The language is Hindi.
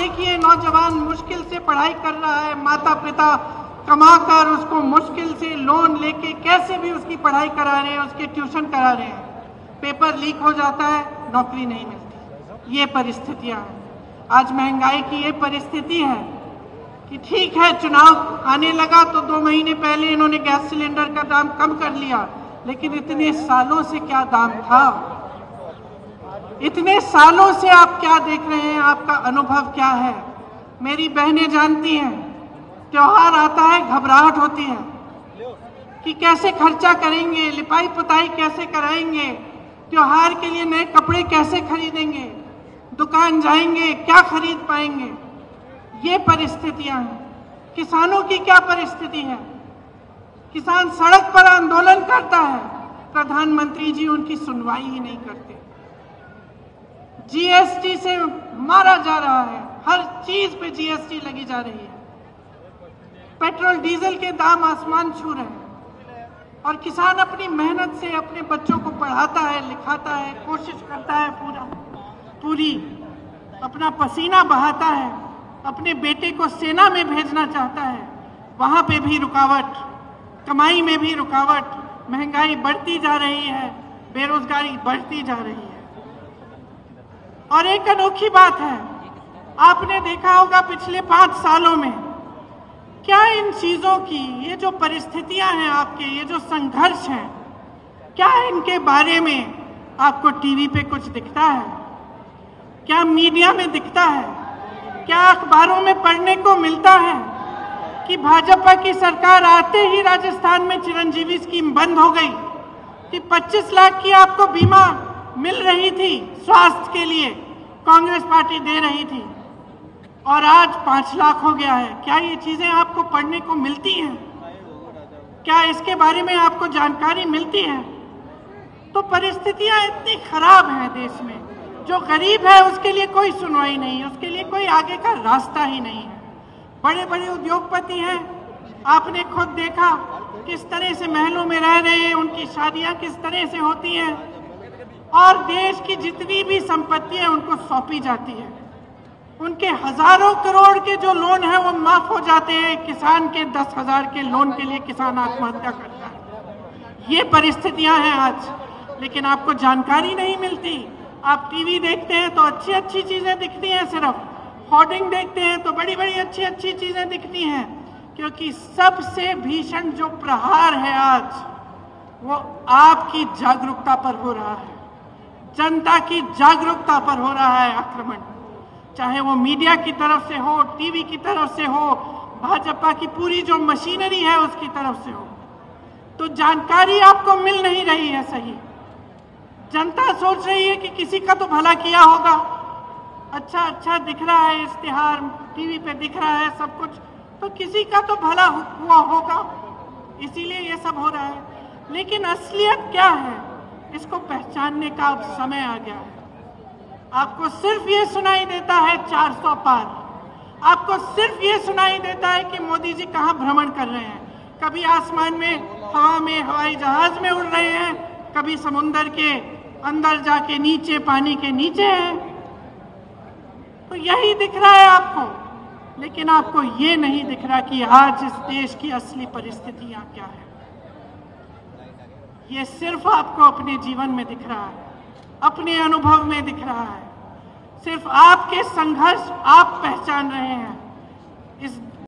देखिए, नौजवान मुश्किल से पढ़ाई कर रहा है, माता पिता कमाकर उसको मुश्किल से लोन लेके कैसे भी उसकी पढ़ाई करा रहे हैं, उसके ट्यूशन करा रहे हैं। पेपर लीक हो जाता है, नौकरी नहीं मिलती। ये परिस्थितियां हैं। आज महंगाई की ये परिस्थिति है कि ठीक है, चुनाव आने लगा तो 2 महीने पहले इन्होंने गैस सिलेंडर का दाम कम कर लिया, लेकिन इतने सालों से क्या दाम था? इतने सालों से आप क्या देख रहे हैं? आपका अनुभव क्या है? मेरी बहनें जानती हैं, त्योहार आता है घबराहट होती है कि कैसे खर्चा करेंगे, लिपाई पुताई कैसे कराएंगे, त्योहार के लिए नए कपड़े कैसे खरीदेंगे, दुकान जाएंगे क्या खरीद पाएंगे। ये परिस्थितियां हैं। किसानों की क्या परिस्थिति है? किसान सड़क पर आंदोलन करता है, प्रधानमंत्री जी उनकी सुनवाई ही नहीं करते। जीएसटी से मारा जा रहा है, हर चीज पे जीएसटी लगी जा रही है। पेट्रोल डीजल के दाम आसमान छू रहे हैं और किसान अपनी मेहनत से अपने बच्चों को पढ़ाता है, लिखाता है, कोशिश करता है, पूरी अपना पसीना बहाता है, अपने बेटे को सेना में भेजना चाहता है। वहां पे भी रुकावट, कमाई में भी रुकावट, महंगाई बढ़ती जा रही है, बेरोजगारी बढ़ती जा रही है। और एक अनोखी बात है, आपने देखा होगा पिछले 5 सालों में क्या इन चीजों की, ये जो परिस्थितियां हैं आपके, ये जो संघर्ष है, क्या इनके बारे में आपको टीवी पे कुछ दिखता है? क्या मीडिया में दिखता है? क्या अखबारों में पढ़ने को मिलता है कि भाजपा की सरकार आते ही राजस्थान में चिरंजीवी स्कीम बंद हो गई, कि 25 लाख की आपको बीमा मिल रही थी स्वास्थ्य के लिए, कांग्रेस पार्टी दे रही थी, और आज 5 लाख हो गया है? क्या ये चीजें आपको पढ़ने को मिलती हैं? क्या इसके बारे में आपको जानकारी मिलती है? तो परिस्थितियां इतनी खराब हैं देश में, जो गरीब है उसके लिए कोई सुनवाई नहीं है, उसके लिए कोई आगे का रास्ता ही नहीं है। बड़े बड़े उद्योगपति हैं, आपने खुद देखा किस तरह से महलों में रह रहे हैं, उनकी शादियां किस तरह से होती हैं, और देश की जितनी भी संपत्ति है उनको सौंपी जाती है। उनके हजारों करोड़ के जो लोन है वो माफ हो जाते हैं, किसान के 10,000 के लोन के लिए किसान आत्महत्या करता है। ये परिस्थितियां हैं आज, लेकिन आपको जानकारी नहीं मिलती। आप टीवी देखते हैं तो अच्छी अच्छी चीजें दिखती हैं, सिर्फ होर्डिंग देखते हैं तो बड़ी बड़ी अच्छी अच्छी चीजें दिखती हैं, क्योंकि सबसे भीषण जो प्रहार है आज वो आपकी जागरूकता पर हो रहा है, जनता की जागरूकता पर हो रहा है आक्रमण। चाहे वो मीडिया की तरफ से हो, टीवी की तरफ से हो, भाजपा की पूरी जो मशीनरी है उसकी तरफ से हो, तो जानकारी आपको मिल नहीं रही है सही। जनता सोच रही है कि किसी का तो भला किया होगा, अच्छा अच्छा दिख रहा है, इश्तिहार टीवी पे दिख रहा है सब कुछ, तो किसी का तो भला हुआ होगा, इसीलिए ये सब हो रहा है। लेकिन असलियत क्या है, इसको पहचानने का अब समय आ गया है। आपको सिर्फ ये सुनाई देता है 400 पार, आपको सिर्फ ये सुनाई देता है कि मोदी जी कहाँ भ्रमण कर रहे हैं, कभी आसमान में, हवा में, हवाई जहाज में उड़ रहे हैं, कभी समुंदर के अंदर जाके नीचे, पानी के नीचे हैं। तो यही दिख रहा है आपको, लेकिन आपको ये नहीं दिख रहा कि आज इस देश की असली परिस्थितियां क्या है। ये सिर्फ आपको अपने जीवन में दिख रहा है, अपने अनुभव में दिख रहा है, सिर्फ आपके संघर्ष आप पहचान रहे हैं। इस